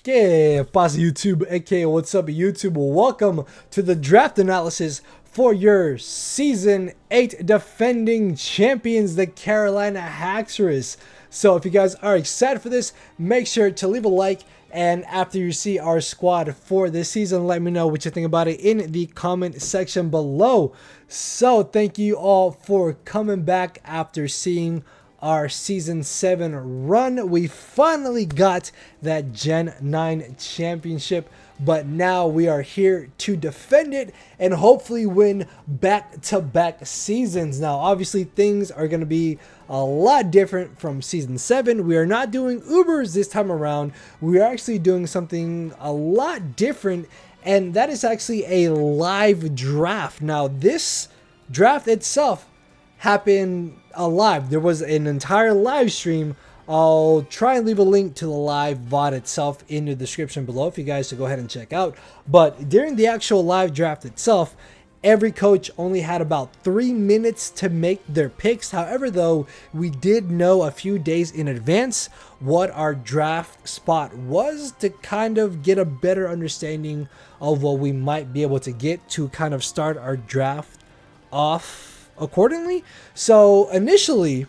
¿Qué pasa, YouTube? aka what's up, YouTube? Welcome to the draft analysis for your Season 8 defending champions, the Carolina HAXORUS. So if you guys are excited for this, make sure to leave a like, and after you see our squad for this season, let me know what you think about it in the comment section below. So thank you all for coming back after seeing our Season 7 run. We finally got that Gen 9 championship, but now we are here to defend it and hopefully win back-to-back seasons. Now, obviously, things are going to be a lot different from Season 7. We are not doing Ubers this time around. We are actually doing something a lot different, and that is actually a live draft. Now, this draft itself happened live. There was an entire live stream. I'll try and leave a link to the live VOD itself in the description below if you guys to go ahead and check out. But during the actual live draft itself, every coach only had about 3 minutes to make their picks. However, though, we did know a few days in advance what our draft spot was to kind of get a better understanding of what we might be able to get to kind of start our draft off accordingly. So initially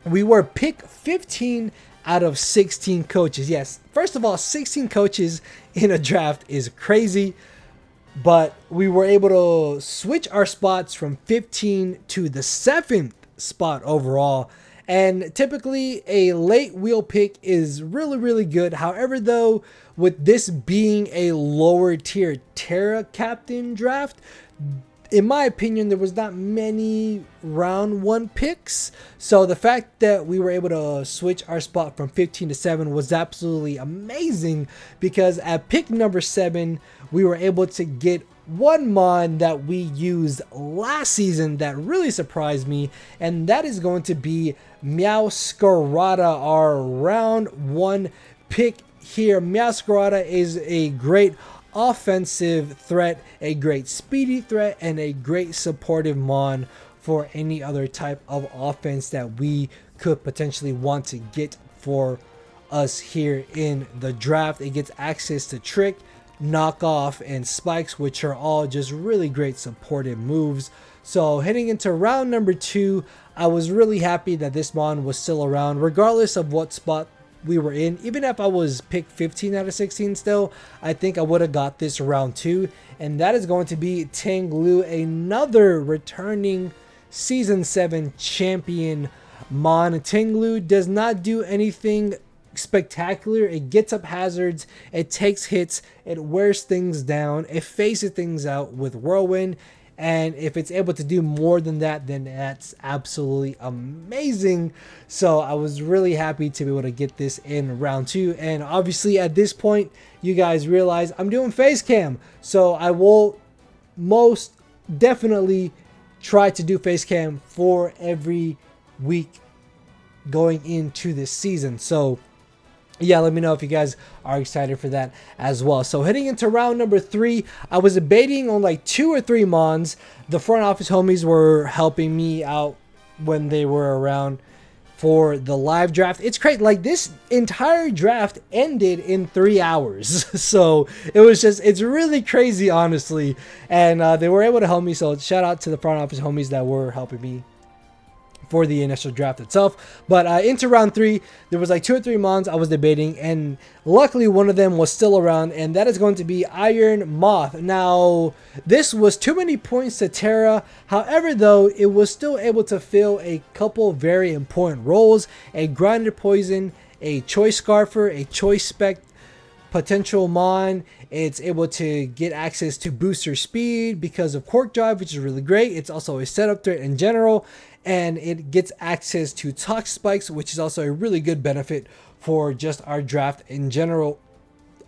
we were pick 15 out of 16 coaches. Yes, first of all, 16 coaches in a draft is crazy, but we were able to switch our spots from 15 to the 7th spot overall. And typically a late wheel pick is really good. However, though, with this being a lower tier Terra captain draft, in my opinion, there was not many round 1 picks. So the fact that we were able to switch our spot from 15 to 7 was absolutely amazing, because at pick number 7, we were able to get one mod that we used last season that really surprised me, and that is going to be Meowscarada, our round 1 pick here. Meowscarada is a great offensive threat, a great speedy threat, and a great supportive mon for any other type of offense that we could potentially want to get for us here in the draft. It gets access to trick, knockoff, and spikes, which are all just really great supportive moves. So heading into round number 2, I was really happy that this mon was still around regardless of what spot we were in. Even if I was picked 15 out of 16 still, I think I would have got this round 2, and that is going to be Tanglu, another returning Season 7 champion mon. Tanglu does not do anything spectacular. It gets up hazards, it takes hits, it wears things down, it faces things out with Whirlwind, and if it's able to do more than that, then that's absolutely amazing. So I was really happy to be able to get this in round 2. And obviously at this point, you guys realize I'm doing face cam. So I will most definitely try to do face cam for every week going into this season. So yeah, let me know if you guys are excited for that as well. So heading into round number 3, I was debating on like 2 or 3 mons. The front office homies were helping me out when they were around for the live draft. It's great. Like, this entire draft ended in 3 hours. So it was just, it's really crazy, honestly. And they were able to help me. So shout out to the front office homies that were helping me for the initial draft itself. But into round 3, there was like 2 or 3 mons I was debating, and luckily one of them was still around, and that is going to be Iron Moth. Now, this was too many points to Terra. However, though, it was still able to fill a couple very important roles: a Grinded Poison, a Choice Scarfer, a Choice Spec potential mon. It's able to get access to booster speed because of Cork Drive, which is really great. It's also a setup threat in general, and it gets access to Tox Spikes, which is also a really good benefit for just our draft in general.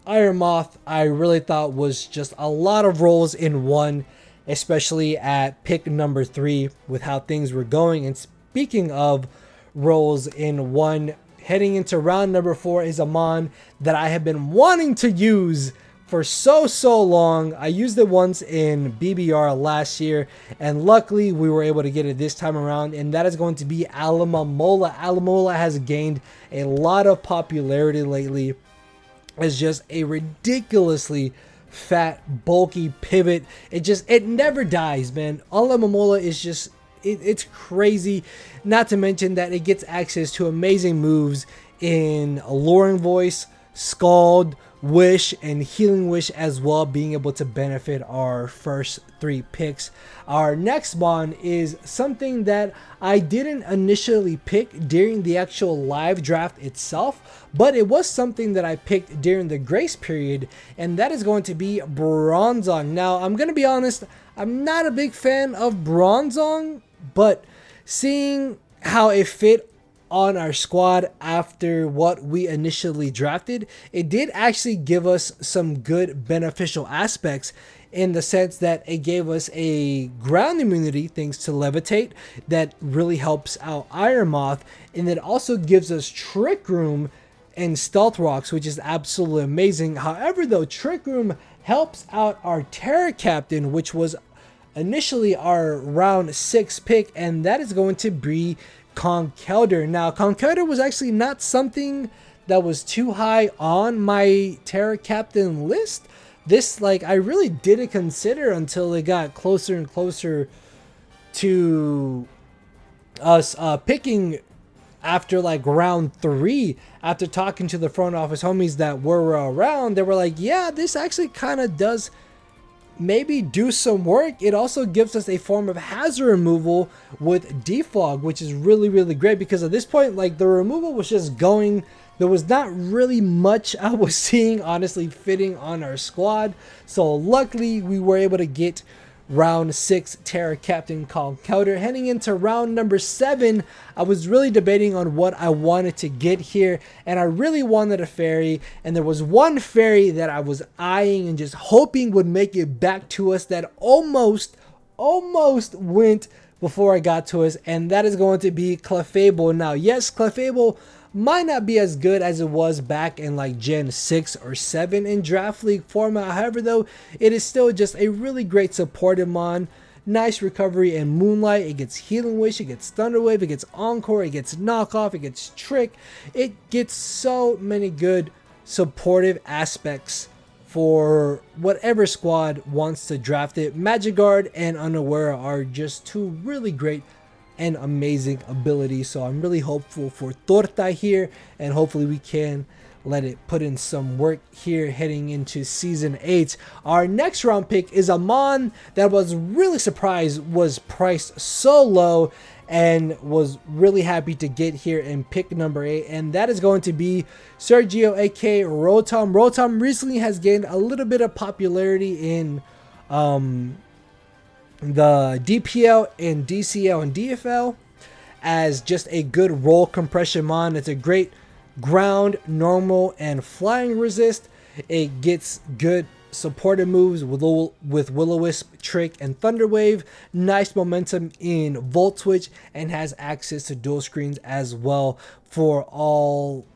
Iron Moth, I really thought was just a lot of roles in one, especially at pick number 3 with how things were going. And speaking of roles in one, heading into round number 4 is a mon that I have been wanting to use for so long. I used it once in BBR last year, and luckily we were able to get it this time around, and that is going to be Alamomola. Alamomola has gained a lot of popularity lately. is just a ridiculously fat, bulky pivot. It never dies, man. Momola is just, it's crazy. Not to mention that it gets access to amazing moves in Alluring Voice, Scald, Wish, and Healing Wish as well, being able to benefit our first 3 picks. Our next bond is something that I didn't initially pick during the actual live draft itself, but it was something that I picked during the grace period, and that is going to be Bronzong. Now, I'm going to be honest, I'm not a big fan of Bronzong, but seeing how it fit on our squad after what we initially drafted, it did actually give us some good beneficial aspects, in the sense that it gave us a ground immunity thanks to Levitate that really helps out Iron Moth, and it also gives us Trick Room and Stealth Rocks, which is absolutely amazing. However, though, Trick Room helps out our Terra Captain, which was initially our round 6 pick, and that is going to be Conkeldurr. Now, Conkeldurr was actually not something that was too high on my Terra Captain list. This, like, I really didn't consider until it got closer and closer to us picking after like round 3. After talking to the front office homies that were around, they were like, yeah, this actually kind of does maybe do some work. It also gives us a form of hazard removal with defog, which is really, really great, because at this point, like, the removal was just going. There was not really much I was seeing, honestly, fitting on our squad. So luckily, we were able to get round 6 Terra Captain Conkeldurr. Heading into round number 7, I was really debating on what I wanted to get here, and I really wanted a fairy, and there was one fairy that I was eyeing and just hoping would make it back to us that almost went before I got to us, and that is going to be Clefable. Now, yes, Clefable might not be as good as it was back in like Gen 6 or 7 in Draft League format. However, though, it is still just a really great supportive mon. Nice recovery and Moonlight. It gets Healing Wish, it gets Thunder Wave, it gets Encore, it gets Knockoff, it gets Trick. It gets so many good supportive aspects for whatever squad wants to draft it. Magic Guard and Unaware are just 2 really great and amazing abilities, so I'm really hopeful for Torta here, and hopefully we can let it put in some work here heading into season 8. Our next round pick is a mon that was really surprised was priced so low, and was really happy to get here and pick number 8, and that is going to be Sergio, aka Rotom. Rotom recently has gained a little bit of popularity in the DPL and DCL and DFL as just a good roll compression mon. It's a great ground, normal, and flying resist. It gets good supported moves with Will-O-Wisp, Trick, and Thunder Wave. Nice momentum in Volt Switch, and has access to dual screens as well, for all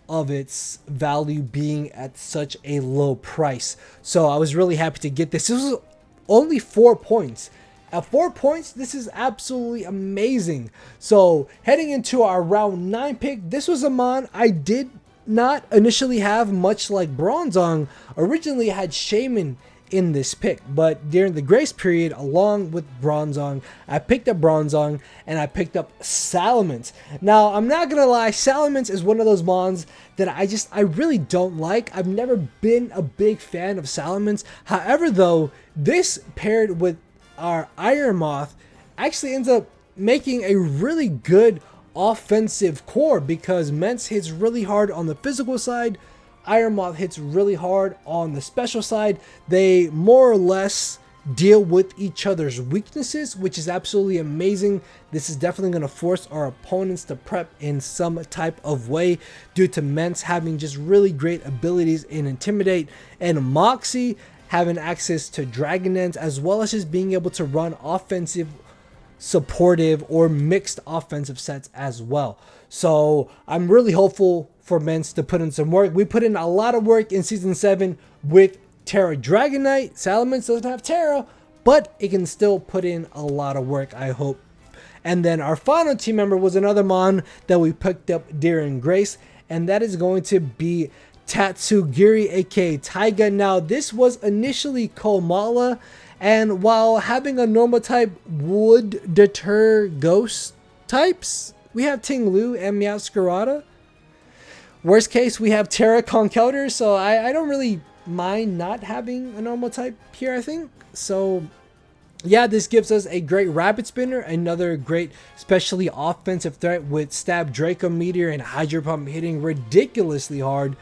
of its value being at such a low price. So I was really happy to get this. This was only 4 points. At 4 points, this is absolutely amazing. So heading into our round 9 pick, this was a mon I did not initially have, much like Bronzong. Originally had Shaman in this pick, but during the grace period, along with Bronzong, I picked up Bronzong, and I picked up Salamence. Now, I'm not gonna lie, Salamence is one of those mons that I really don't like. I've never been a big fan of Salamence. However, though, this paired with our Iron Moth actually ends up making a really good offensive core, because Mence hits really hard on the physical side, Iron Moth hits really hard on the special side. They more or less deal with each other's weaknesses, which is absolutely amazing. This is definitely going to force our opponents to prep in some type of way, due to Mence having just really great abilities in Intimidate, and Moxie having access to Dragon Dance, as well as just being able to run offensive, supportive, or mixed offensive sets as well. So I'm really hopeful for Mence to put in some work. We put in a lot of work in Season 7 with Terra Dragonite. Salamence doesn't have Terra, but it can still put in a lot of work, I hope. And then our final team member was another mon that we picked up during Grace, and that is going to be Tatsugiri, aka Taiga. Now, this was initially Komala, and while having a normal type would deter ghost types, we have Ting Lu and Meowscarada. Worst case, we have Terra Conkeldurr, so I don't really mind not having a normal type here, I think. So yeah, this gives us a great Rapid Spinner, another great specially offensive threat with Stab, Draco Meteor, and Hydro Pump hitting ridiculously hard,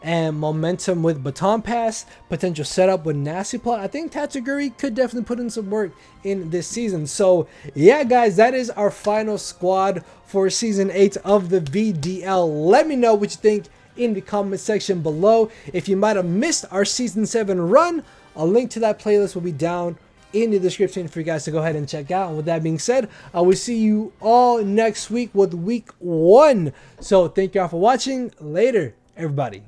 and momentum with Baton Pass, potential setup with Nasty Plot. I think Tatsugiri could definitely put in some work in this season. So yeah, guys, that is our final squad for Season 8 of the VDL. Let me know what you think in the comment section below. If you might have missed our Season 7 run, a link to that playlist will be down in the description for you guys to go ahead and check out. And with that being said, I will see you all next week with week 1. So thank you all for watching. Later, everybody.